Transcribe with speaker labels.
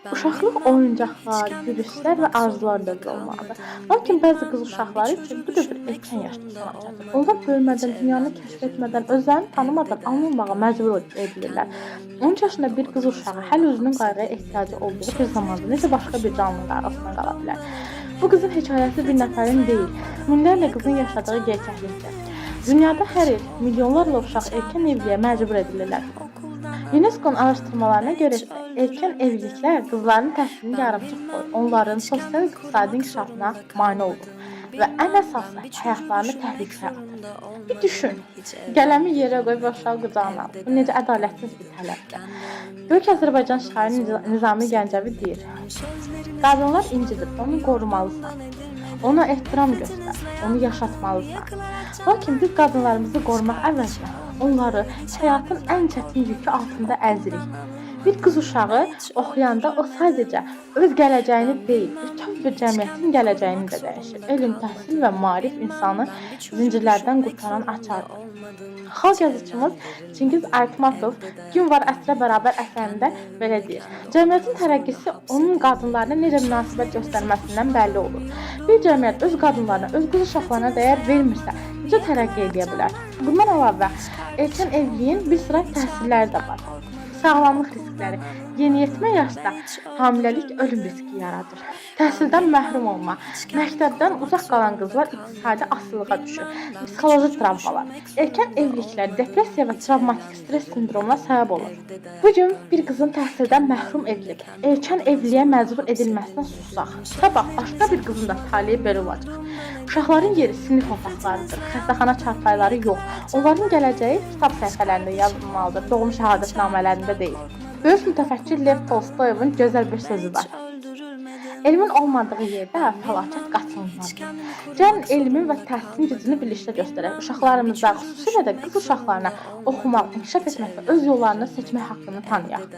Speaker 1: Uşaqlıq oyuncaqlar, gülüşlər və arzular dövrü olmalıdır. Lakin bəzi qız uşaqları üçün bu dövr erkən yaşda sona çatır. Onlar böyümədən, dünyanı kəşf etmədən, özlərini tanımadan alınmağa məcbur edilirlər. 13 yaşında bir qız uşağı hələ özünün qayğıya ehtiyacı olduğu bir zamanda necə başqa bir canlının qayğısına qala bilər? Bu qızın hekayəsi bir nəfərin deyil, minlərlə qızın yaşadığı gerçəklikdir. Dünyada hər il milyonlarla uşaq erkən evliliyə məcbur edilirlər. UNESCO-nun araşdırmalarına görə isə erkən evliliklər qızların təhsilini yarımçıq qoyur, onların sosial-iqtisadi inkişafına mane olur və ən əsası həyatlarını təhlükəyə atır. Bir düşün, qələmi yerə qoy və uşağı qucağına al. Bu necə ədalətsiz bir tələbdir. Böyük Azərbaycan şairi Nizami Gəncəvi deyir: qadınlar incidir, onu qorumalısan. Ona ehtiram göstər, onu yaşatmalısan. Lakin biz qadınlarımızı qorumaq əvəzinə onları həyatın ən çətin yükü altında əzirik. Bir qız uşağı oxuyanda o sadəcə öz gələcəyini deyil, bütöv bir cəmiyyətin gələcəyini də dəyişir. Elm, təhsil və maarif insanı zincirlərdən qurtaran açardır. Xalq yazıçımız Çingiz Aytmatov Gün var əsrə bərabər əsərində belə deyir: cəmiyyətin tərəqqisi onun qadınlarına necə münasibət göstərməsindən bəlli olur. Bir cəmiyyət öz qadınlarına, öz qız uşaqlarına dəyər vermirsə, necə tərəqqi edə bilər? Bundan əlavə, erkən evliliyin bir sıra təsirləri də var. Sağlamlıq riskləri, yeniyetmə yaşda hamiləlik ölüm riski yaradır. Təhsildən məhrum olma, məktəbdən uzaq qalan qızlar iqtisadi asılılığa düşür, psixoloji travmalar, erkən evliliklər, depressiya və travmatik stres sindromuna səbəb olur. Bu gün bir qızın təhsildən məhrum edilib, erkən evliliyə məcbur edilməsindən sussaq, sabah başqa bir qızın da taleyi belə olacaq. Uşaqların yeri sinif otaqlarıdır, xəstəxana çarpayları yox. Onların gələcəyi kitab səhifələrində yazılmalıdır, doğum şəhadətnamələrində deyil. Böyük mütəfəkkir Lev Tolstoyevun gözəl bir sözü var: elmin olmadığı yerdə fəlakət qaçınılmazdır. Gəlin elmin və təhsilin gücünü birlikdə göstərək. Uşaqlarımızda, xüsusilə də qız uşaqlarına oxumaq, inkişaf etmək və öz yollarını seçmək haqqını tanıyaq.